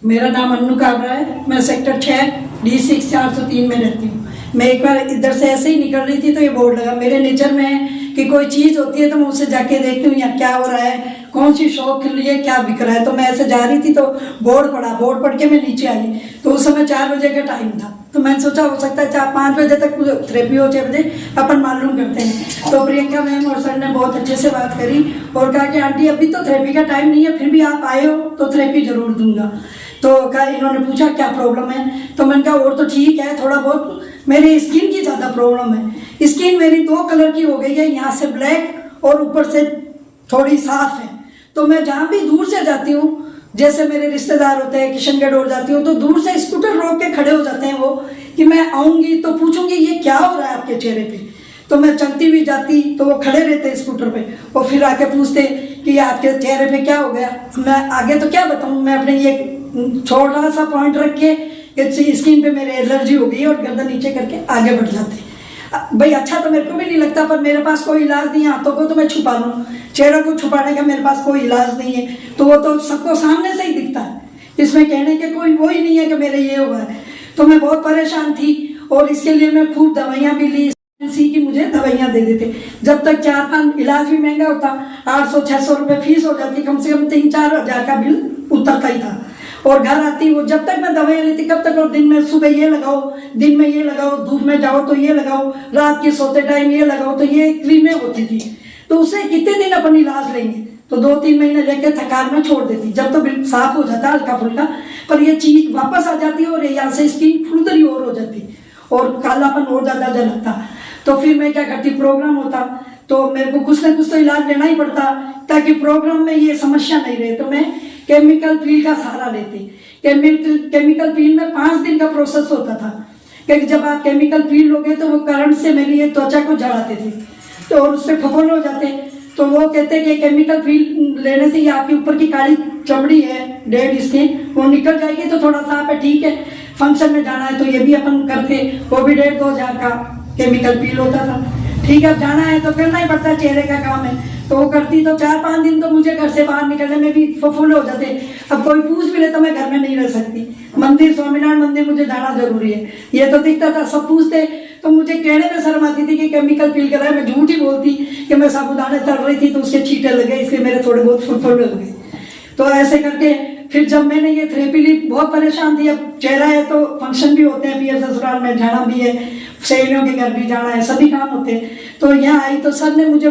मेरा नाम अन्नू काबरा है। मैं सेक्टर 6 D6 403 में रहती हूँ। मैं एक बार इधर से ऐसे ही निकल रही थी तो ये बोर्ड लगा। मेरे नेचर में है कि कोई चीज़ होती है तो मैं उससे जाके देखती हूँ यहाँ क्या हो रहा है, कौन सी शॉप खुली है, क्या बिक रहा है। तो मैं ऐसे जा रही थी तो बोर्ड पढ़ के मैं नीचे आई। तो उस समय 4 बजे का टाइम था। तो मैंने सोचा हो सकता है 4-5 बजे तक थेरेपी हो, 6 बजे अपन मालूम करते हैं। तो प्रियंका मैम और सर ने बहुत अच्छे से बात करी और कहा कि आंटी अभी तो थेरेपी का टाइम नहीं है, फिर भी आप आए हो तो थेरेपी जरूर दूंगा। तो कहा, इन्होंने पूछा क्या प्रॉब्लम है। तो मैंने कहा और तो ठीक है, थोड़ा बहुत मेरी स्किन की ज़्यादा प्रॉब्लम है। स्किन मेरी 2 कलर की हो गई है, यहाँ से ब्लैक और ऊपर से थोड़ी साफ है। तो मैं जहाँ भी दूर से जाती हूँ, जैसे मेरे रिश्तेदार होते हैं, किशनगढ़ और जाती हूँ, तो दूर से स्कूटर रोक के खड़े हो जाते हैं वो कि मैं आऊँगी तो पूछूंगी ये क्या हो रहा है आपके चेहरे पे। तो मैं चलती हुई जाती तो वो खड़े रहते स्कूटर पे और फिर आके पूछते कि आपके चेहरे पे क्या हो गया। मैं आगे तो क्या बताऊँ, मैं अपने ये छोटा सा पॉइंट रख के स्किन पे मेरे एलर्जी हो गई और गर्दन नीचे करके आगे बढ़ जाते। भाई अच्छा तो मेरे को भी नहीं लगता, पर मेरे पास कोई इलाज नहीं है। हाथों को तो मैं छुपा लूँ, चेहरे को छुपाने का मेरे पास कोई इलाज नहीं है। तो वो तो सबको सामने से ही दिखता है, इसमें कहने के कोई वो ही नहीं है कि मेरे ये हुआ है। तो मैं बहुत परेशान थी और इसके लिए मैं खूब दवाइयाँ भी ली। सी की मुझे दवाइयाँ दे देते, जब तक 4-5 इलाज भी महंगा होता, 800-600 रुपये फीस हो जाती, कम से कम 3-4 हज़ार का बिल उतरता ही था। और घर आती वो जब तक मैं दवाइयाँ लेती कब तक, और दिन में सुबह ये लगाओ, दिन में ये लगाओ, धूप में जाओ तो ये लगाओ, रात के सोते टाइम ये लगाओ, तो ये क्रीमें होती थी। तो उससे कितने दिन अपन इलाज लेंगे। तो 2-3 महीने लेके थकान में छोड़ देती, जब तो बिल साफ हो जाता हल्का फुल्का, पर ये चीज वापस आ जाती है और यहाँ से स्किन फुलदरी और हो जाती और कालापन और ज्यादा झलकता। तो फिर मैं क्या करती, प्रोग्राम होता तो मेरे को कुछ ना कुछ तो इलाज लेना ही पड़ता ताकि प्रोग्राम में ये समस्या नहीं रहे। तो मैं केमिकल पील का सहारा लेती। केमिकल पील में 5 दिन का प्रोसेस होता था, क्योंकि जब आप केमिकल पील लोगे तो वो करंट से मेरी ये त्वचा को जलाते थे तो और उससे फफोले हो जाते। तो वो कहते कि केमिकल पील लेने से ये आपके ऊपर की काली चमड़ी है, डेड स्किन, वो निकल जाएगी। तो थोड़ा सा आप ठीक है, फंक्शन में जाना है तो ये भी अपन करते, वो भी 1,500-2,000 का केमिकल पील होता था। ठीक है, अब जाना है तो करना ही पड़ता है, चेहरे का काम है। तो वो करती तो 4-5 दिन तो मुझे घर से बाहर निकलने में भी फफूले हो जाते। अब कोई पूछ भी ले तो मैं घर में नहीं रह सकती। मंदिर, स्वामीनारायण मंदिर मुझे जाना जरूरी है, ये तो दिखता था। सब पूछते तो मुझे कहने में शर्म आती थी कि केमिकल पील कर रहा है। मैं झूठ ही बोलती कि मैं साबुदाने तल रही थी तो उसके छींटे लगे, इसलिए मेरे थोड़े बहुत फुलफुले हो गए। तो ऐसे करके फिर जब मैंने ये थेरेपी ली, बहुत परेशान थी। अब चेहरा है तो फंक्शन भी होते हैं, पियर ससुराल में जाना भी है, सहेलियों के घर भी जाना है, सभी काम होते हैं। तो यहाँ आई तो सर ने मुझे,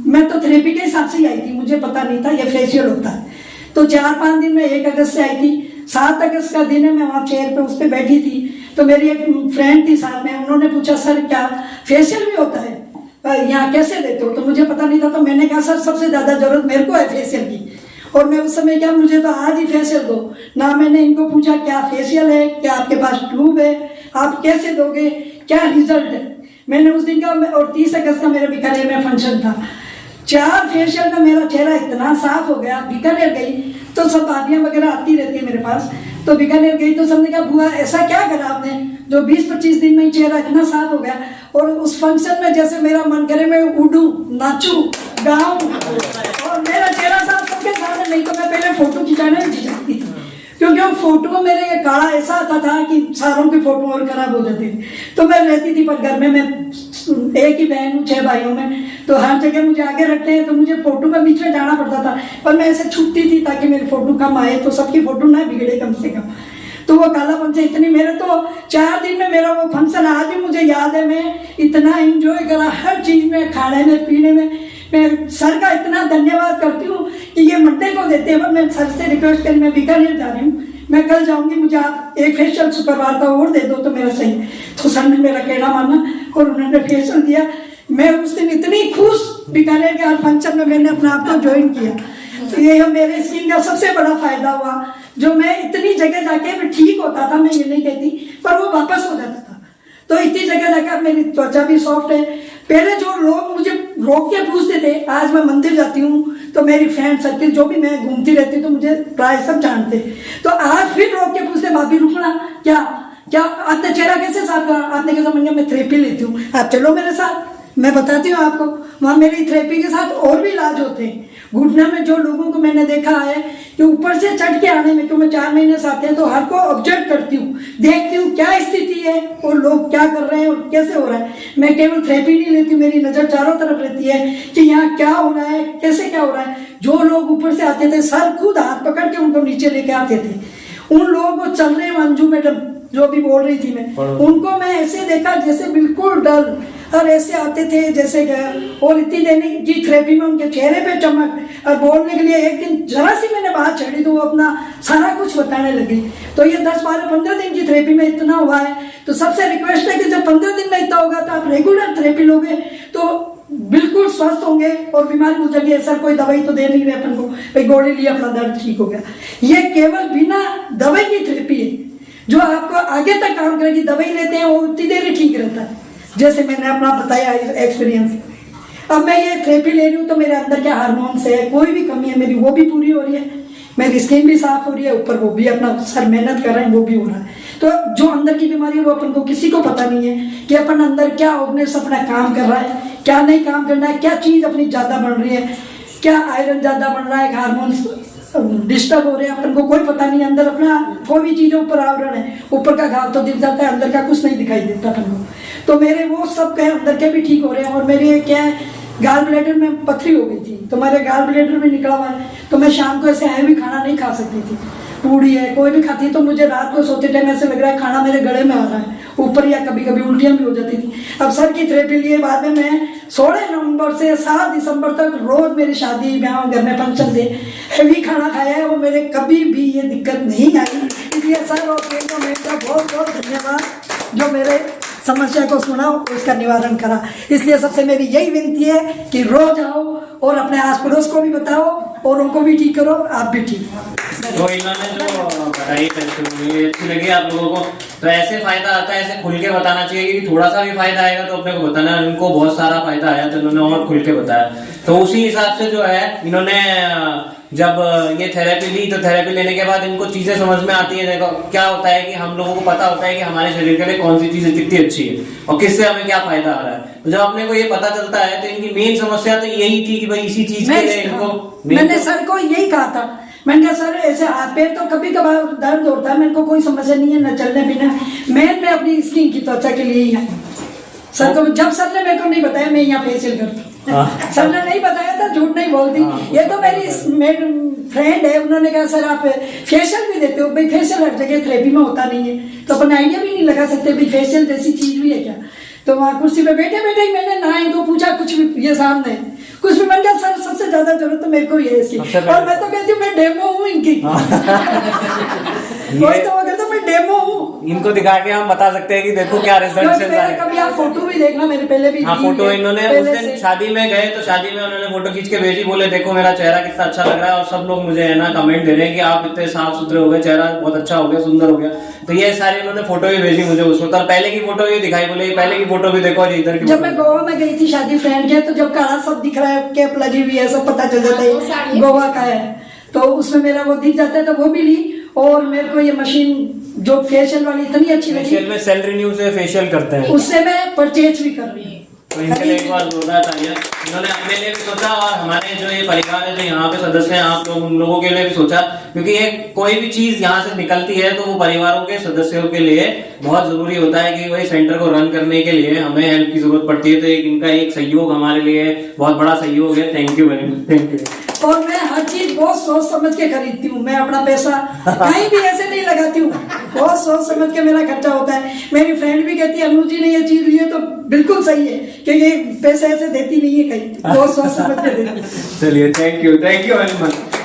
मैं तो थेरेपी के हिसाब से ही आई थी, मुझे पता नहीं था ये फेशियल होता है। तो 4-5 दिन में 1 अगस्त से आई थी। 7 अगस्त का दिन है, मैं वहाँ चेयर पे उस पर बैठी थी तो मेरी एक फ्रेंड थी साथ में, उन्होंने पूछा सर क्या फेशियल भी होता है, यहाँ कैसे देते हो। तो मुझे पता नहीं था। तो मैंने कहा सर सबसे ज़्यादा जरूरत मेरे को है फेशियल की, और मैं उस समय क्या, मुझे तो आज ही फेशियल दो ना। मैंने इनको पूछा क्या फेशियल है, क्या आपके पास ट्यूब है, आप कैसे दोगे, क्या रिजल्ट है। मैंने उस दिन का, और 30 अगस्त का मेरे बीकानेर में फंक्शन था, 4 फेशियल में मेरा चेहरा इतना साफ हो गया। बीकानेर गई तो सब भाभियाँ वगैरह आती रहती है मेरे पास। तो बीकानेर गई तो सबने कहा बुआ ऐसा क्या करा आपने जो 20-25 दिन में ही चेहरा इतना साफ हो गया। और उस फंक्शन में जैसे मेरा मन करे मैं उड़ूं, नाचूं, गाऊं, और मेरा चेहरा साफ सबके सामने। नहीं तो मैं पहले फोटो खिंचाने में झिझकती थी, क्योंकि वो फोटो में मेरे ये काला ऐसा आता था कि सारों की फोटो और खराब हो जाती थी। तो मैं रहती थी, पर घर में मैं एक ही बहन हूँ 6 भाइयों में, तो हर जगह मुझे आगे रखते हैं तो मुझे फोटो में बीच में जाना पड़ता था। पर मैं ऐसे छुपती थी ताकि मेरी फोटो कम आए, तो सबकी फोटो ना बिगड़े कम से कम। तो वो कालापन से इतनी, मेरे तो 4 दिन में मेरा वो फंक्शन आज भी मुझे याद है। मैं इतना एंजॉय करा हर चीज में, खाने में, पीने में। मैं सर का इतना धन्यवाद करती हूँ कि ये मंडे को देते हैं। पर मैं सर से रिक्वेस्ट करी, मैं बीकानेर जा रही हूँ, मैं कल जाऊंगी, मुझे आप एक फेशियल शुक्रवार का और दे दो तो मेरा सही। तो सर ने मेरा कहना माना और उन्होंने फेशियल दिया। मैं उस दिन इतनी खुश, बीकानेर के हर फंक्शन में मैंने अपने आप को ज्वाइन किया। तो ये मेरे स्किन का सबसे बड़ा फायदा हुआ, जो मैं इतनी जगह जाके मैं ठीक होता था, मैं ये नहीं कहती, पर वो वापस हो जाता था। तो इतनी जगह जाकर मेरी त्वचा भी सॉफ्ट है। पहले जो लोग मुझे रोक के पूछते थे, आज मैं मंदिर जाती हूँ तो मेरी फ्रेंड सर्किल जो भी मैं घूमती रहती तो मुझे प्राय सब जानते। तो आज फिर रोक के पूछते भाभी रुकना, क्या क्या आपने चेहरा कैसे साफ करा। आपने कहा समझ मैं थेरेपी लेती हूँ, आप चलो मेरे साथ, मैं बताती हूँ आपको। वहाँ मेरी थेरेपी के साथ और भी इलाज होते हैं, घुटने में जो लोगों को मैंने देखा है कि ऊपर से चढ़ के आने में, क्यों मैं 4 महीने से आते हैं तो हर को ऑब्जर्व करती हूँ, देखती हूँ क्या स्थिति है और लोग क्या कर रहे हैं और कैसे हो रहा है। मैं केवल थेरेपी नहीं लेती, मेरी नज़र चारों तरफ रहती है कि यहाँ क्या हो रहा है, कैसे क्या हो रहा है। जो लोग ऊपर से आते थे सर खुद हाथ पकड़ के उनको नीचे लेके आते थे। उन लोगों को चल रहे अंजू मैडम जो अभी बोल रही थी मैं, उनको मैं ऐसे देखा जैसे बिल्कुल डल और ऐसे आते थे जैसे और इतनी देने की थेरेपी में उनके चेहरे पे चमक और बोलने के लिए एक दिन जरा सी मैंने बात छेड़ी तो वो अपना सारा कुछ बताने लगी। तो ये 10, 12, 15 दिन की थेरेपी में इतना हुआ है। तो सबसे रिक्वेस्ट है कि जब 15 दिन में इतना होगा तो आप रेगुलर थेरेपी लोगे तो बिल्कुल स्वस्थ होंगे और बीमारी भूल जाएंगे। सर कोई दवाई तो दे नहीं रहे अपन को, भाई गोली लिया अपना दर्द ठीक हो गया। ये केवल बिना दवाई की थेरेपी है जो आपको आगे तक काम करेगी। दवाई लेते हैं वो उतनी देर ही ठीक रहता है, जैसे मैंने अपना बताया एक्सपीरियंस। अब मैं ये थेरेपी ले रही हूँ तो मेरे अंदर के हार्मोन्स है, कोई भी कमी है मेरी वो भी पूरी हो रही है, मेरी स्किन भी साफ हो रही है, ऊपर वो भी अपना सर मेहनत कर रहे हैं वो भी हो रहा है। तो जो अंदर की बीमारी है वो अपन को किसी को पता नहीं है कि अपन अंदर क्या ऑर्गेन्स अपना काम कर रहा है, क्या नहीं काम करना है, क्या चीज़ अपनी ज़्यादा बढ़ रही है, क्या आयरन ज़्यादा बढ़ रहा है, हार्मोन्स डिस्टर्ब हो रहे हैं, अपन को कोई पता नहीं। अंदर अपना कोई भी चीज़ ऊपर आवरण है, ऊपर का घाव तो दिख जाता है, अंदर का कुछ नहीं दिखाई देता अपन को। तो मेरे वो सब कहे अंदर के भी ठीक हो रहे हैं। और मेरे क्या है गाल ब्लैडर में पथरी हो गई थी तो मेरे गाल ब्लैडर में निकला हुआ है, तो मैं शाम को ऐसे हैवी खाना नहीं खा सकती थी। पूड़ी है कोई भी खाती तो मुझे रात को सोते टाइम ऐसे लग रहा है खाना मेरे गले में आ रहा है ऊपर, या कभी कभी उल्टियाँ भी हो जाती थी। अब सर की थेरेपी लिए बाद में मैं 16 नवंबर से 7 दिसंबर तक रोज मेरी शादी ब्याह घर में फंक्शन थे, हैवी खाना खाया है, वो मेरे कभी भी ये दिक्कत नहीं आई। इसलिए सर और मेरा बहुत बहुत धन्यवाद जो मेरे समस्या को सुना और उसका निवारण करा। इसलिए सबसे मेरी यही विनती है कि रोज आओ और अपने आस पड़ोस को भी बताओ और उनको भी ठीक करो, आप भी ठीक हो। तो इन्होंने जो बताई मुझे अच्छी लगी आप लोगों को। तो ऐसे फायदा आता है, ऐसे खुल के बताना चाहिए कि थोड़ा सा भी फायदा आएगा तो अपने को बताना। इनको बहुत सारा फायदा आया तो इन्होंने और खुल के बताया। तो उसी हिसाब से जो है इन्होंने जब ये थेरेपी ली तो थेरेपी लेने के बाद इनको चीजें समझ में आती है। देखो क्या होता है कि हम लोगों को पता होता है कि हमारे शरीर के लिए कौन सी चीजें कितनी अच्छी है और किससे हमें क्या फायदा आ रहा है। तो जब अपने को ये पता चलता है तो इनकी मेन समस्या तो यही थी कि भाई इसी चीज के लिए इनको मैंने सर को यही कहा था। मैंने कहा सर ऐसे हाथ पैर तो कभी कभार दर्द होता है, मेरे को कोई समस्या नहीं है न चलने फिरने, मैं अपनी स्किन की त्वचा के लिए ही है। सर को जब सर ने मेरे को नहीं बताया मैं यहाँ फेशियल करती हूँ, सर ने नहीं बताया था, झूठ नहीं बोलती। ये तो मेरी फ्रेंड है, उन्होंने कहा सर आप फेशियल भी देते हो। भाई फेशियल हर जगह थेरेपी में होता नहीं है तो अपन आइडिया भी नहीं लगा सकते भाई फेशियल जैसी चीज भी है क्या। तो वहाँ कुर्सी पे बैठे बैठे ही मैंने ना इनको पूछा कुछ भी, ये सामने कुछ भी, मैंने कहा सर सबसे ज्यादा जरूरत तो मेरे को ये है इसकी। और मैं तो कहती हूँ मैं डेमो हूँ इनकी वही तो अगर तो मैं डेमो हूँ, इनको दिखा के हम बता सकते हैं कि देखो क्या रिजल्ट चल रहा है। कभी आप फोटो भी देखना, मेरे पहले भी फोटो इन्होंने उस दिन शादी में गए तो शादी में उन्होंने फोटो खींच के भेजी, बोले देखो मेरा चेहरा कितना अच्छा लग रहा है। और सब लोग मुझे है ना कमेंट दे रहे हैं कि आप इतने साफ सुथरे हो गए, चेहरा बहुत अच्छा हो गया, सुंदर हो गया। तो ये सारे इन्होंने फोटो भी भेजी मुझे उसको। तो पहले की फोटो ये दिखाई, बोले पहले की फोटो भी देखो इधर की। जब मैं गोवा में गई थी शादी फ्रेंड के, तो जब काला सब दिख रहा है, कैप लगी हुई है, सब पता चल जाता है गोवा का है, तो उसमें मेरा वो दिख जाता है तो वो भी ली। और मेरे को ये मशीन जो फेशियल वाली इतनी अच्छी लगी, फेशियल में सेल रिन्यू से फेशियल करते हैं, उससे मैं परचेज भी कर रही हूँ। तो इनके लिए एक बार जोरदार तालियां। इन्होंने अपने लिए भी सोचा और हमारे जो ये परिवार है जो यहाँ पे सदस्य हैं आप लोग, उन लोगों के लिए भी सोचा, क्योंकि ये कोई भी चीज यहाँ से निकलती है तो वो परिवारों के सदस्यों के लिए बहुत जरूरी होता है कि वही सेंटर को रन करने के लिए हमें हेल्प की जरूरत पड़ती है। तो इनका एक सहयोग हमारे लिए बहुत बड़ा सहयोग है। Thank you very much. Thank you. और मैं हर चीज बहुत सोच समझ के खरीदती हूँ, मैं अपना पैसा कहीं भी ऐसे नहीं लगाती हूँ, बहुत सोच समझ के मेरा खर्चा होता है। मेरी फ्रेंड भी कहती है अनुज जी ने ये चीज ली है तो बिल्कुल सही है, क्योंकि ये पैसे ऐसे देती नहीं है कहीं, बहुत सोच समझ के देती है। चलिए थैंक यू वेरी मच।